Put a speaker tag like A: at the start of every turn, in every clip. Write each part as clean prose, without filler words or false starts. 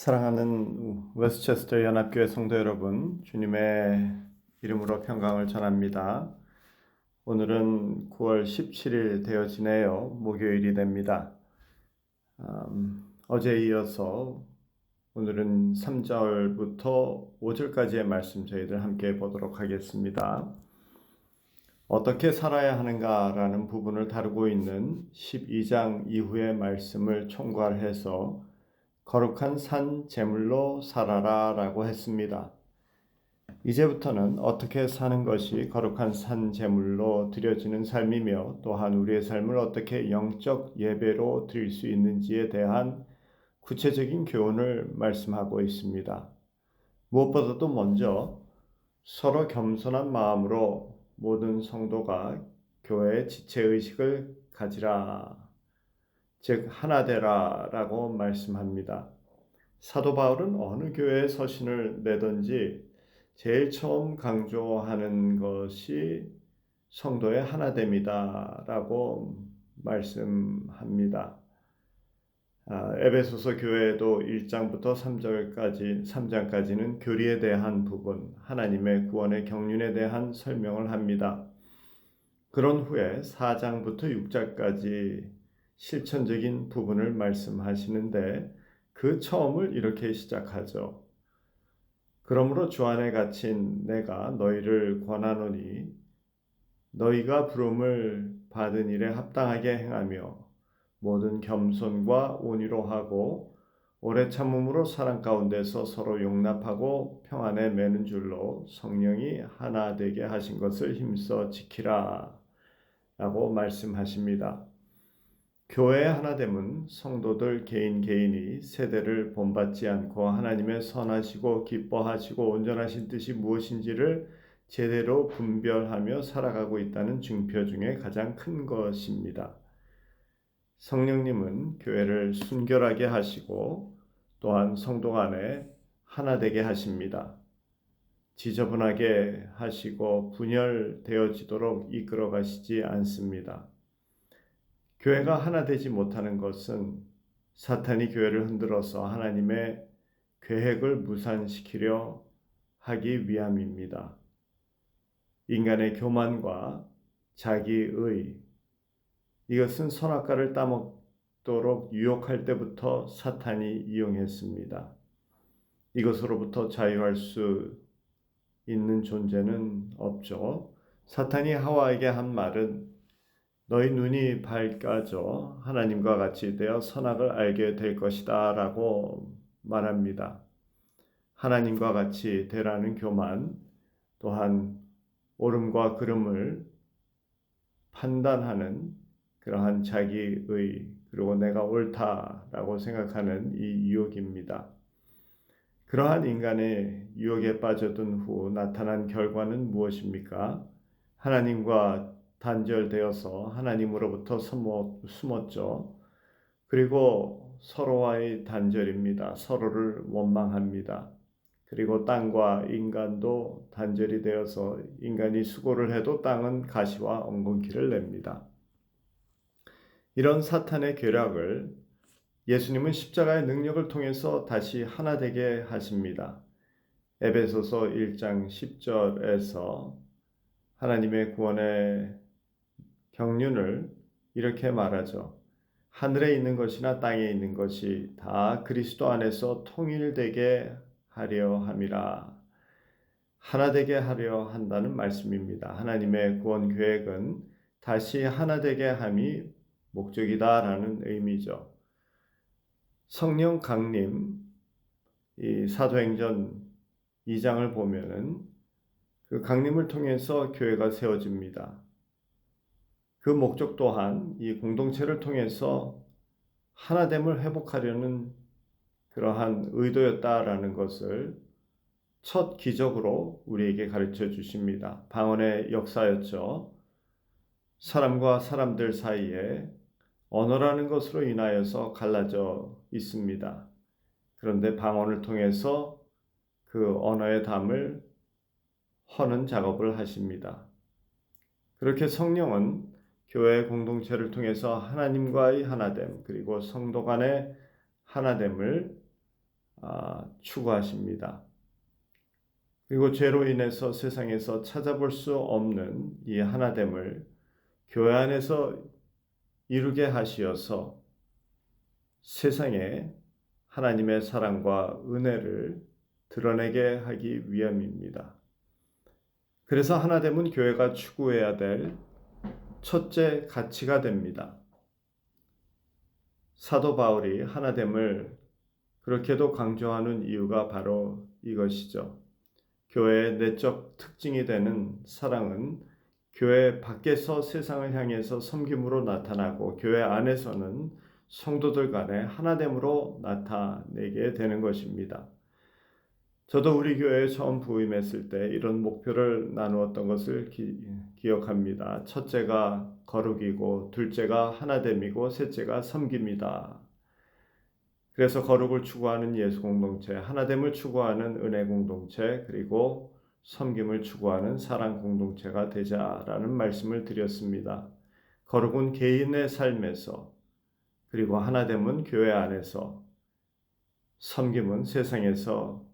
A: 사랑하는 웨스트체스터 연합교회 성도 여러분, 주님의 이름으로 평강을 전합니다. 오늘은 9월 17일 되어지네요. 목요일이 됩니다. 어제에 이어서 오늘은 3절부터 5절까지의 말씀 저희들 함께 보도록 하겠습니다. 어떻게 살아야 하는가라는 부분을 다루고 있는 12장 이후의 말씀을 총괄해서 거룩한 산 제물로 살아라 라고 했습니다. 이제부터는 어떻게 사는 것이 거룩한 산 제물로 드려지는 삶이며 또한 우리의 삶을 어떻게 영적 예배로 드릴 수 있는지에 대한 구체적인 교훈을 말씀하고 있습니다. 무엇보다도 먼저 서로 겸손한 마음으로 모든 성도가 교회의 지체의식을 가지라, 즉 하나 되라 라고 말씀합니다. 사도 바울은 어느 교회에 서신을 내든지 제일 처음 강조하는 것이 성도의 하나됨이다 라고 말씀합니다. 에베소서 교회도 1장부터 3장까지는 교리에 대한 부분, 하나님의 구원의 경륜에 대한 설명을 합니다. 그런 후에 4장부터 6장까지 실천적인 부분을 말씀하시는데 그 처음을 이렇게 시작하죠. 그러므로 주 안에 갇힌 내가 너희를 권하노니 너희가 부름을 받은 일에 합당하게 행하며 모든 겸손과 온유로 하고 오래 참음으로 사랑 가운데서 서로 용납하고 평안에 매는 줄로 성령이 하나 되게 하신 것을 힘써 지키라 라고 말씀하십니다. 교회의 하나됨은 성도들 개인이 세대를 본받지 않고 하나님의 선하시고 기뻐하시고 온전하신 뜻이 무엇인지를 제대로 분별하며 살아가고 있다는 증표 중에 가장 큰 것입니다. 성령님은 교회를 순결하게 하시고 또한 성도 간에 하나 되게 하십니다. 지저분하게 하시고 분열되어지도록 이끌어 가시지 않습니다. 교회가 하나 되지 못하는 것은 사탄이 교회를 흔들어서 하나님의 계획을 무산시키려 하기 위함입니다. 인간의 교만과 자기의, 이것은 선악과를 따먹도록 유혹할 때부터 사탄이 이용했습니다. 이것으로부터 자유할 수 있는 존재는 없죠. 사탄이 하와에게 한 말은 너희 눈이 밝아져 하나님과 같이 되어 선악을 알게 될 것이다 라고 말합니다. 하나님과 같이 되라는 교만, 또한 옳음과 그름을 판단하는 그러한 자기의, 그리고 내가 옳다라고 생각하는 이 유혹입니다. 그러한 인간의 유혹에 빠져든 후 나타난 결과는 무엇입니까? 하나님과 단절되어서 하나님으로부터 숨었죠. 그리고 서로와의 단절입니다. 서로를 원망합니다. 그리고 땅과 인간도 단절이 되어서 인간이 수고를 해도 땅은 가시와 엉겅퀴를 냅니다. 이런 사탄의 괴락을 예수님은 십자가의 능력을 통해서 다시 하나 되게 하십니다. 에베소서 1장 10절에서 하나님의 구원의 경륜을 이렇게 말하죠. 하늘에 있는 것이나 땅에 있는 것이 다 그리스도 안에서 통일되게 하려 함이라. 하나 되게 하려 한다는 말씀입니다. 하나님의 구원 계획은 다시 하나 되게 함이 목적이다라는 의미죠. 성령 강림, 이 사도행전 2장을 보면은 그 강림을 통해서 교회가 세워집니다. 그 목적 또한 이 공동체를 통해서 하나됨을 회복하려는 그러한 의도였다라는 것을 첫 기적으로 우리에게 가르쳐 주십니다. 방언의 역사였죠. 사람과 사람들 사이에 언어라는 것으로 인하여서 갈라져 있습니다. 그런데 방언을 통해서 그 언어의 담을 허는 작업을 하십니다. 그렇게 성령은 교회 공동체를 통해서 하나님과의 하나됨, 그리고 성도 간의 하나됨을 추구하십니다. 그리고 죄로 인해서 세상에서 찾아볼 수 없는 이 하나됨을 교회 안에서 이루게 하시어서 세상에 하나님의 사랑과 은혜를 드러내게 하기 위함입니다. 그래서 하나됨은 교회가 추구해야 될 첫째 가치가 됩니다. 사도 바울이 하나됨을 그렇게도 강조하는 이유가 바로 이것이죠. 교회의 내적 특징이 되는 사랑은 교회 밖에서 세상을 향해서 섬김으로 나타나고 교회 안에서는 성도들 간의 하나됨으로 나타내게 되는 것입니다. 저도 우리 교회에 처음 부임했을 때 이런 목표를 나누었던 것을 기억합니다. 첫째가 거룩이고 둘째가 하나됨이고 셋째가 섬김이다. 그래서 거룩을 추구하는 예수 공동체, 하나됨을 추구하는 은혜 공동체, 그리고 섬김을 추구하는 사랑 공동체가 되자라는 말씀을 드렸습니다. 거룩은 개인의 삶에서, 그리고 하나됨은 교회 안에서, 섬김은 세상에서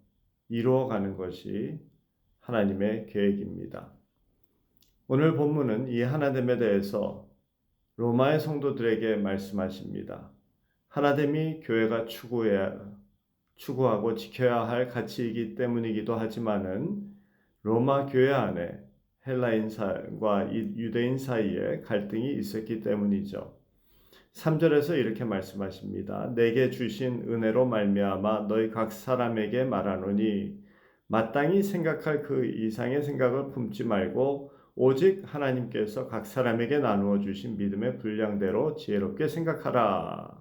A: 이루어가는 것이 하나님의 계획입니다. 오늘 본문은 이 하나됨에 대해서 로마의 성도들에게 말씀하십니다. 하나됨이 교회가 추구하고 지켜야 할 가치이기 때문이기도 하지만은 로마 교회 안에 헬라인과 유대인 사이에 갈등이 있었기 때문이죠. 3절에서 이렇게 말씀하십니다. 내게 주신 은혜로 말미암아 너희 각 사람에게 말하노니 마땅히 생각할 그 이상의 생각을 품지 말고 오직 하나님께서 각 사람에게 나누어 주신 믿음의 분량대로 지혜롭게 생각하라.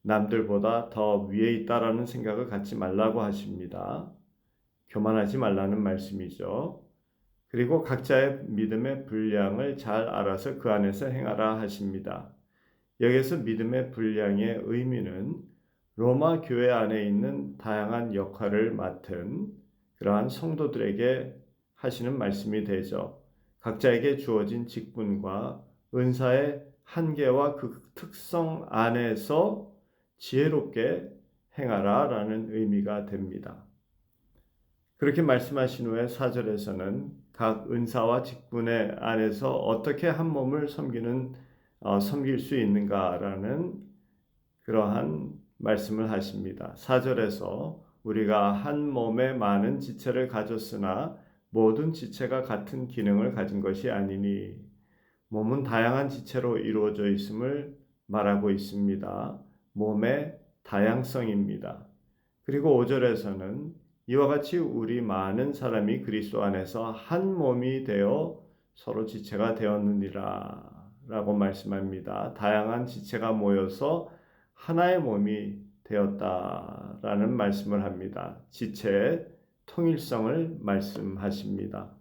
A: 남들보다 더 위에 있다라는 생각을 갖지 말라고 하십니다. 교만하지 말라는 말씀이죠. 그리고 각자의 믿음의 분량을 잘 알아서 그 안에서 행하라 하십니다. 여기서 믿음의 분량의 의미는 로마 교회 안에 있는 다양한 역할을 맡은 그러한 성도들에게 하시는 말씀이 되죠. 각자에게 주어진 직분과 은사의 한계와 그 특성 안에서 지혜롭게 행하라 라는 의미가 됩니다. 그렇게 말씀하신 후에 4절에서는 각 은사와 직분의 안에서 어떻게 한 몸을 섬길 수 있는가라는 그러한 말씀을 하십니다. 4절에서 우리가 한 몸에 많은 지체를 가졌으나 모든 지체가 같은 기능을 가진 것이 아니니 몸은 다양한 지체로 이루어져 있음을 말하고 있습니다. 몸의 다양성입니다. 그리고 5절에서는 이와 같이 우리 많은 사람이 그리스도 안에서 한 몸이 되어 서로 지체가 되었느니라 라고 말씀합니다. 다양한 지체가 모여서 하나의 몸이 되었다라는 말씀을 합니다. 지체의 통일성을 말씀하십니다.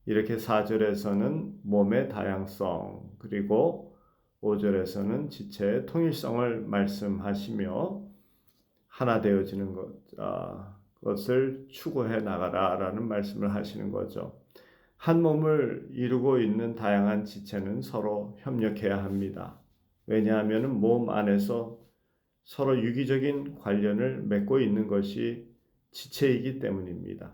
A: 이렇게 4절에서는 몸의 다양성, 그리고 5절에서는 지체의 통일성을 말씀하시며 하나 되어지는 것을 추구해 나가라라는 말씀을 하시는 거죠. 한 몸을 이루고 있는 다양한 지체는 서로 협력해야 합니다. 왜냐하면 몸 안에서 서로 유기적인 관련을 맺고 있는 것이 지체이기 때문입니다.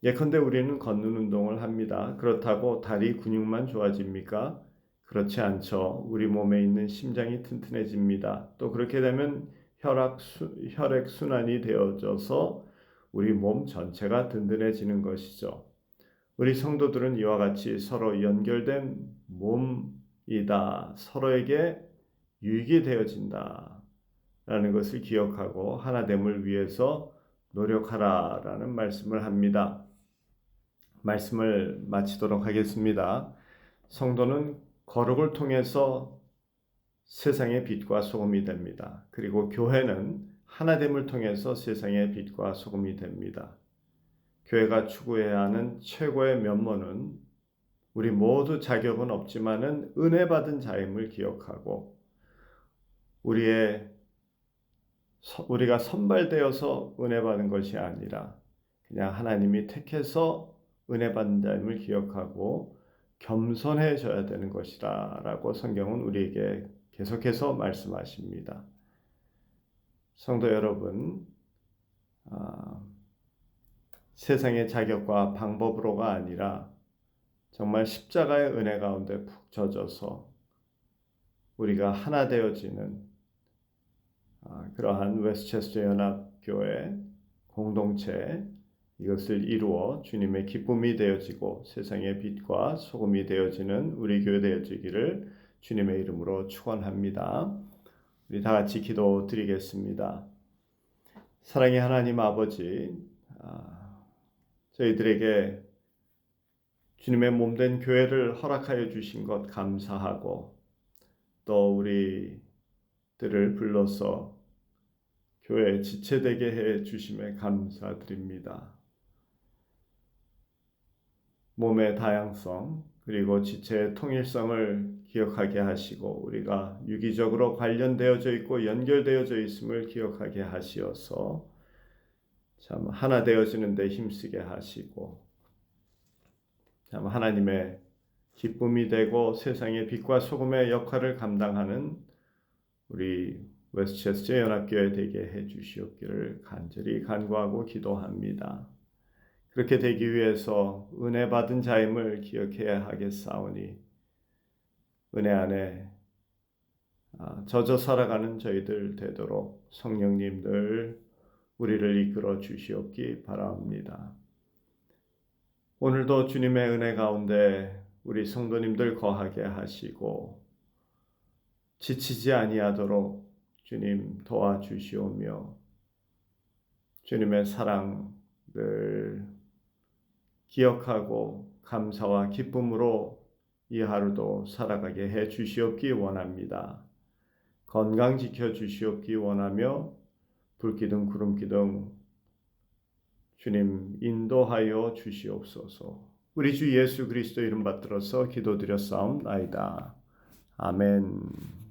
A: 예컨대 우리는 걷는 운동을 합니다. 그렇다고 다리 근육만 좋아집니까? 그렇지 않죠. 우리 몸에 있는 심장이 튼튼해집니다. 또 그렇게 되면 혈액 순환이 되어져서 우리 몸 전체가 든든해지는 것이죠. 우리 성도들은 이와 같이 서로 연결된 몸이다. 서로에게 유익이 되어진다. 라는 것을 기억하고 하나됨을 위해서 노력하라라는 말씀을 합니다. 말씀을 마치도록 하겠습니다. 성도는 거룩을 통해서 세상의 빛과 소금이 됩니다. 그리고 교회는 하나됨을 통해서 세상의 빛과 소금이 됩니다. 교회가 추구해야 하는 최고의 면모는 우리 모두 자격은 없지만은 은혜 받은 자임을 기억하고 우리가 선발되어서 은혜 받은 것이 아니라 그냥 하나님이 택해서 은혜 받는 자임을 기억하고 겸손해져야 되는 것이다 라고 성경은 우리에게 계속해서 말씀하십니다. 성도 여러분, 아, 세상의 자격과 방법으로가 아니라 정말 십자가의 은혜 가운데 푹 젖어서 우리가 하나 되어지는 그러한 웨스트체스터 연합교회 공동체, 이것을 이루어 주님의 기쁨이 되어지고 세상의 빛과 소금이 되어지는 우리 교회 되어지기를 주님의 이름으로 축원합니다. 우리 다 같이 기도드리겠습니다. 사랑의 하나님 아버지, 저희들에게 주님의 몸된 교회를 허락하여 주신 것 감사하고, 또 우리들을 불러서 교회 지체되게 해 주심에 감사드립니다. 몸의 다양성 그리고 지체의 통일성을 기억하게 하시고, 우리가 유기적으로 관련되어져 있고 연결되어져 있음을 기억하게 하시어서 참 하나 되어지는 데 힘쓰게 하시고, 참 하나님의 기쁨이 되고 세상의 빛과 소금의 역할을 감당하는 우리 웨스트체스터 연합교회 되게 해 주시옵기를 간절히 간구하고 기도합니다. 그렇게 되기 위해서 은혜 받은 자임을 기억해야 하겠사오니, 은혜 안에 젖어 살아가는 저희들 되도록 성령님들 우리를 이끌어 주시옵기 바랍니다. 오늘도 주님의 은혜 가운데 우리 성도님들 거하게 하시고 지치지 아니하도록 주님 도와주시오며, 주님의 사랑을 기억하고 감사와 기쁨으로 이 하루도 살아가게 해 주시옵기 원합니다. 건강 지켜 주시옵기 원하며 불기둥 구름기둥 주님 인도하여 주시옵소서. 우리 주 예수 그리스도 이름 받들어서 기도드렸사옵나이다. 아멘.